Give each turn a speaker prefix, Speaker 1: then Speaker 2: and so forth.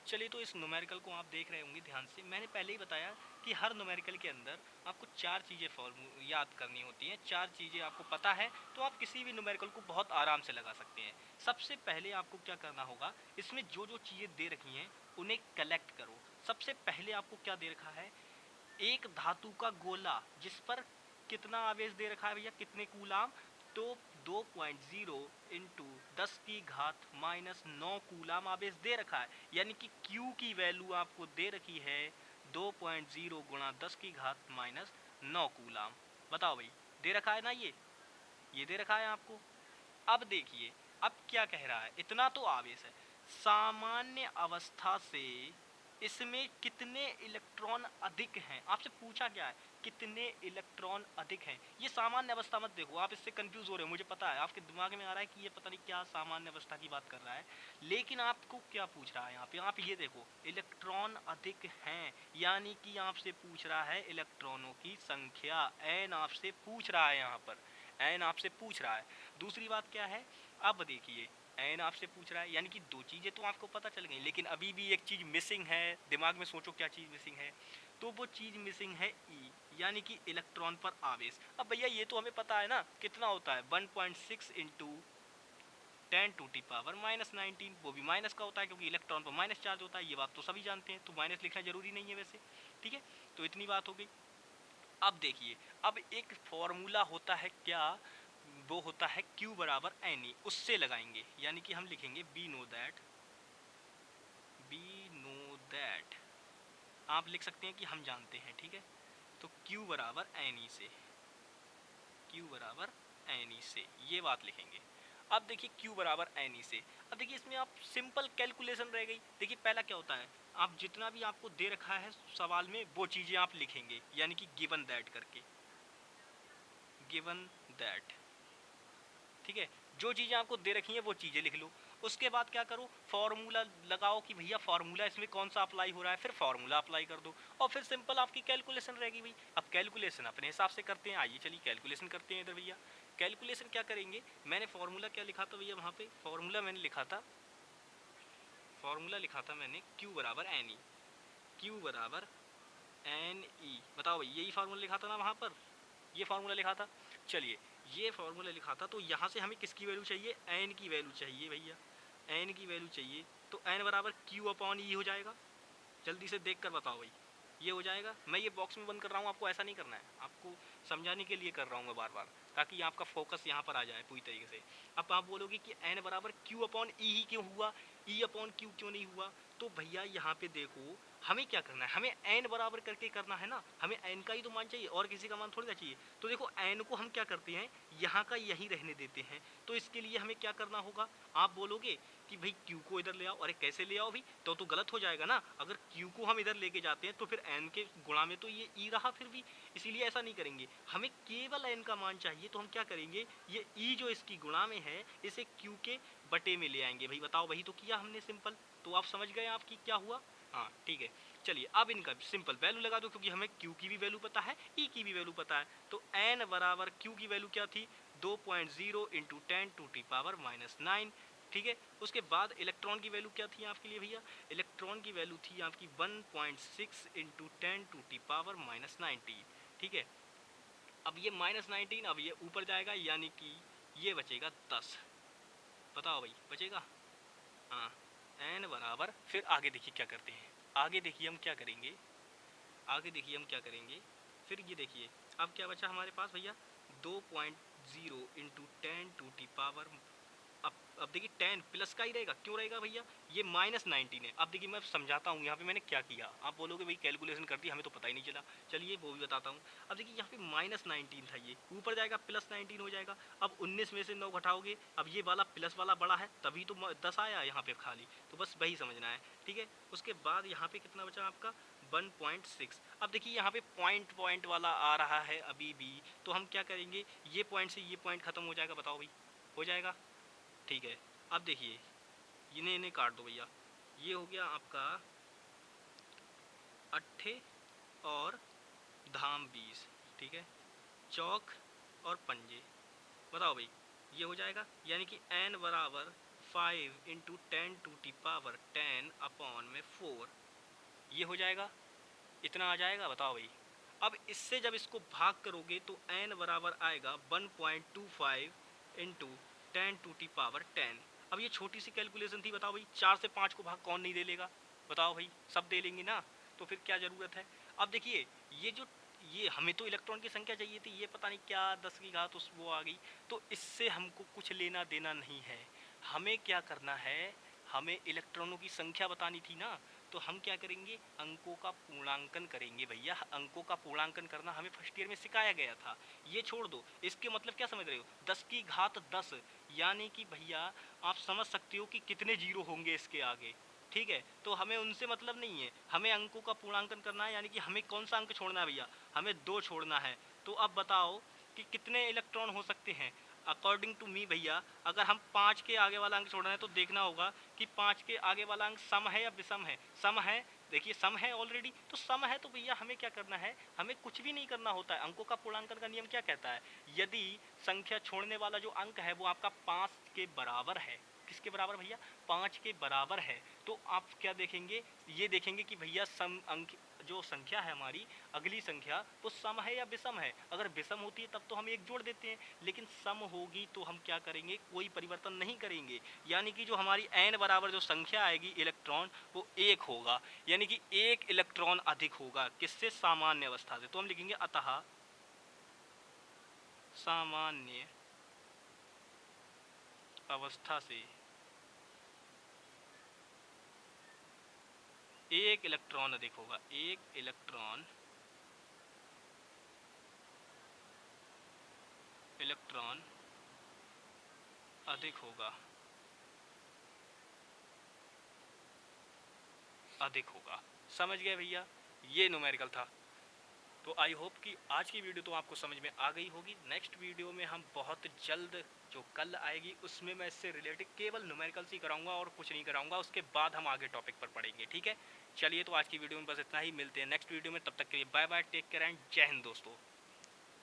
Speaker 1: चलिए, तो इस न्यूमेरिकल को आप देख रहे होंगे ध्यान से। मैंने पहले ही बताया कि हर न्यूमेरिकल के अंदर आपको 4 चीज़ें याद करनी होती हैं। 4 चीज़ें आपको पता है तो आप किसी भी न्यूमेरिकल को बहुत आराम से लगा सकते हैं। सबसे पहले आपको क्या करना होगा, इसमें जो जो चीज़ें दे रखी हैं उन्हें कलेक्ट करो। सबसे पहले आपको क्या दे रखा है, एक धातु का गोला जिस पर कितना आवेश दे रखा है भैया, कितने कूलाम, तो 2.0 इंटू 10 की घात -9 कूलाम आवेश दे रखा है। यानी कि Q की वैल्यू आपको दे रखी है 2.0 गुणा 10 की घात -9 कूलाम। बताओ भाई, दे रखा है ना, ये दे रखा है आपको। अब देखिए, अब क्या कह रहा है, इतना तो आवेश है। सामान्य अवस्था से इसमें कितने इलेक्ट्रॉन अधिक हैं, आपसे पूछा क्या है, कितने इलेक्ट्रॉन अधिक हैं। ये सामान्य अवस्था मत देखो, आप इससे कंफ्यूज हो रहे हो, मुझे पता है। आपके दिमाग में आ रहा है कि ये पता नहीं क्या सामान्य अवस्था की बात कर रहा है, लेकिन आपको क्या पूछ रहा है यहाँ पे, आप ये देखो, इलेक्ट्रॉन अधिक हैं, यानी कि आपसे पूछ रहा है इलेक्ट्रॉनों की संख्या। एन आपसे पूछ रहा है, यहाँ पर एन आपसे पूछ रहा है। दूसरी बात क्या है, अब देखिए, एन आपसे पूछ रहा है, यानी कि 2 चीज़ें तो आपको पता चल गई, लेकिन अभी भी एक चीज़ मिसिंग है। दिमाग में सोचो क्या चीज़ मिसिंग है, तो वो चीज़ मिसिंग है ई, यानी कि इलेक्ट्रॉन पर आवेश। अब भैया ये तो हमें पता है ना, कितना होता है 1.6 इंटू 10⁻⁻19, वो भी माइनस का होता है क्योंकि इलेक्ट्रॉन पर माइनस चार्ज होता है। ये बात तो सभी जानते हैं, तो माइनस लिखना जरूरी नहीं है वैसे। ठीक है, तो इतनी बात हो गई। अब देखिए, अब एक फॉर्मूला होता है क्या, वो होता है Q बराबर NE, उससे लगाएंगे। यानी कि हम लिखेंगे बी नो दैट, आप लिख सकते हैं कि हम जानते हैं। ठीक है, तो Q बराबर NE से ये बात लिखेंगे। अब देखिए, Q बराबर NE से, अब देखिए इसमें आप सिंपल कैलकुलेशन रह गई। देखिए पहला क्या होता है, आप जितना भी आपको दे रखा है सवाल में वो चीज़ें आप लिखेंगे, यानी कि गिवन दैट करके, गिवन दैट। ठीक है, जो चीज़ें आपको दे रखी हैं वो चीज़ें लिख लो। उसके बाद क्या करो, फार्मूला लगाओ कि भैया फार्मूला इसमें कौन सा अप्लाई हो रहा है, फिर फार्मूला अप्लाई कर दो, और फिर सिंपल आपकी कैलकुलेशन रहेगी भाई। अब कैलकुलेशन अपने हिसाब से करते हैं, आइए चलिए कैलकुलेशन करते हैं इधर भैया। कैलकुलेशन क्या करेंगे, मैंने फार्मूला क्या लिखा था भैया, वहाँ पे फार्मूला मैंने लिखा था, मैंने Q बराबर NE, Q बराबर NE। बताओ भाई, यही फार्मूला लिखा था ना वहाँ पर, ये फार्मूला लिखा था। चलिए, ये फार्मूला लिखा था, तो यहाँ से हमें किसकी वैल्यू चाहिए, एन की वैल्यू चाहिए भैया, एन की वैल्यू चाहिए। तो एन बराबर Q अपॉन E हो जाएगा। जल्दी से देख कर बताओ भाई, ये हो जाएगा। मैं ये बॉक्स में बंद कर रहा हूँ, आपको ऐसा नहीं करना है, आपको समझाने के लिए कर रहा हूँ मैं बार बार, ताकि आपका फोकस यहाँ पर आ जाए पूरी तरीके से। अब आप बोलोगे कि एन बराबर Q अपॉन E ही क्यों हुआ, E अपॉन Q क्यों नहीं हुआ, तो भैया यहाँ पे देखो, हमें क्या करना है, हमें एन बराबर करके करना है ना, हमें एन का ही तो मान चाहिए, और किसी का मान थोड़ी ना चाहिए। तो देखो, एन को हम क्या करते हैं, यहाँ का यहीं रहने देते हैं। तो इसके लिए हमें क्या करना होगा, आप बोलोगे कि भाई Q को इधर ले आओ, अरे कैसे ले आओ भाई, तो गलत हो जाएगा ना। अगर Q को हम इधर लेके जाते हैं तो फिर n के गुणा में तो ये E रहा फिर भी, इसीलिए ऐसा नहीं करेंगे। हमें केवल n का मान चाहिए, तो हम क्या करेंगे, ये E जो इसकी गुणा में है इसे Q के बटे में ले आएंगे भाई। बताओ, वही तो किया हमने सिंपल, तो आप समझ गए आपकी क्या हुआ। हाँ ठीक है, चलिए अब इनका सिंपल वैल्यू लगा दो, क्योंकि हमें Q की भी वैल्यू पता है, E की भी वैल्यू पता है। तो n बराबर Q की वैल्यू क्या थी, 2.0 इंटू 10⁻⁻9। ठीक है, उसके बाद इलेक्ट्रॉन की वैल्यू क्या थी आपके लिए भैया, इलेक्ट्रॉन की वैल्यू थी आपकी 1.6 इंटू 10⁻⁻90। ठीक है, अब ये -19, अब ये ऊपर जाएगा, यानी कि ये बचेगा 10। बताओ भाई, बचेगा, हाँ। n बराबर, फिर आगे देखिए क्या करते हैं, आगे देखिए हम क्या करेंगे, फिर ये देखिए अब क्या बचा हमारे पास भैया, 2.0 इंटू 10⁻, अब देखिए 10 प्लस का ही रहेगा, क्यों रहेगा भैया, ये -19 है। अब देखिए मैं समझाता हूँ यहाँ पे मैंने क्या किया, आप बोलोगे भाई कैलकुलेशन कर दी, हमें तो पता ही नहीं चला। चलिए वो भी बताता हूँ। अब देखिए यहाँ पे -19 था, ये ऊपर जाएगा +19 हो जाएगा। अब 19 में से 9 घटाओगे, अब ये वाला प्लस वाला बड़ा है तभी तो 10 आया यहाँ पे खाली, तो बस वही समझना है। ठीक है, उसके बाद यहाँ पे कितना बचा आपका 1.6। अब देखिए यहाँ पे पॉइंट वाला आ रहा है अभी भी, तो हम क्या करेंगे, ये पॉइंट से ये पॉइंट खत्म हो जाएगा। बताओ भाई, हो जाएगा। ठीक है, अब देखिए इन्हें काट दो भैया, ये हो गया आपका अट्ठे और धाम 20। ठीक है, चौक और पंजे। बताओ भाई, ये हो जाएगा, यानी कि n बराबर 5 इंटू 10⁻10⁴ ये हो जाएगा, इतना आ जाएगा, बताओ भाई। अब इससे जब इसको भाग करोगे तो n बराबर आएगा 1.25 इंटू 10⁻10। अब ये छोटी सी कैलकुलेशन थी, बताओ भाई, 4 से 5 को भाग कौन नहीं दे लेगा, बताओ भाई, सब दे लेंगे ना, तो फिर क्या ज़रूरत है। अब देखिए ये हमें तो इलेक्ट्रॉन की संख्या चाहिए थी, ये पता नहीं क्या 10 की घात उस वो आ गई, तो इससे हमको कुछ लेना देना नहीं है। हमें क्या करना है, हमें इलेक्ट्रॉनों की संख्या बतानी थी ना, तो हम क्या करेंगे, अंकों का पूर्णांकन करेंगे भैया। अंकों का पूर्णांकन करना हमें फर्स्ट ईयर में सिखाया गया था। ये छोड़ दो, इसके मतलब क्या समझ रहे हो, 10 की घात 10, यानी कि भैया आप समझ सकते हो कि कितने जीरो होंगे इसके आगे, ठीक है। तो हमें उनसे मतलब नहीं है, हमें अंकों का पूर्णांकन करना है, यानी कि हमें कौन सा अंक छोड़ना है भैया, हमें 2 छोड़ना है। तो अब बताओ कि कितने इलेक्ट्रॉन हो सकते हैं। अकॉर्डिंग टू मी भैया, अगर हम 5 के आगे वाला अंक छोड़ना है तो देखना होगा कि 5 के आगे वाला अंक सम है या विषम है। सम है, देखिए सम है ऑलरेडी, तो सम है तो भैया हमें क्या करना है, हमें कुछ भी नहीं करना होता है। अंकों का पूर्णांकन का नियम क्या कहता है, यदि संख्या छोड़ने वाला जो अंक है वो आपका 5 के बराबर है, किसके बराबर भैया, 5 के बराबर है, तो आप क्या देखेंगे, ये देखेंगे कि भैया सम अंक जो संख्या है हमारी, अगली संख्या वो सम है या विषम है। अगर विषम होती है तब तो हम एक जोड़ देते हैं, लेकिन सम होगी तो हम क्या करेंगे, कोई परिवर्तन नहीं करेंगे, यानी कि जो हमारी n बराबर जो संख्या आएगी इलेक्ट्रॉन वो 1 होगा, यानी कि 1 इलेक्ट्रॉन अधिक होगा, किससे, सामान्य अवस्था से। तो हम लिखेंगे अतः सामान्य अवस्था से 1 इलेक्ट्रॉन अधिक होगा, 1 इलेक्ट्रॉन अधिक होगा, अधिक होगा। समझ गए भैया, ये न्यूमेरिकल था। तो आई होप कि आज की वीडियो तो आपको समझ में आ गई होगी। नेक्स्ट वीडियो में हम बहुत जल्द, जो कल आएगी, उसमें मैं इससे रिलेटेड केवल न्यूमेरिकल्स ही कराऊंगा और कुछ नहीं कराऊंगा, उसके बाद हम आगे टॉपिक पर पढ़ेंगे, ठीक है। चलिए, तो आज की वीडियो में बस इतना ही, मिलते हैं नेक्स्ट वीडियो में, तब तक के लिए bye bye, take care and जय हिंद दोस्तों।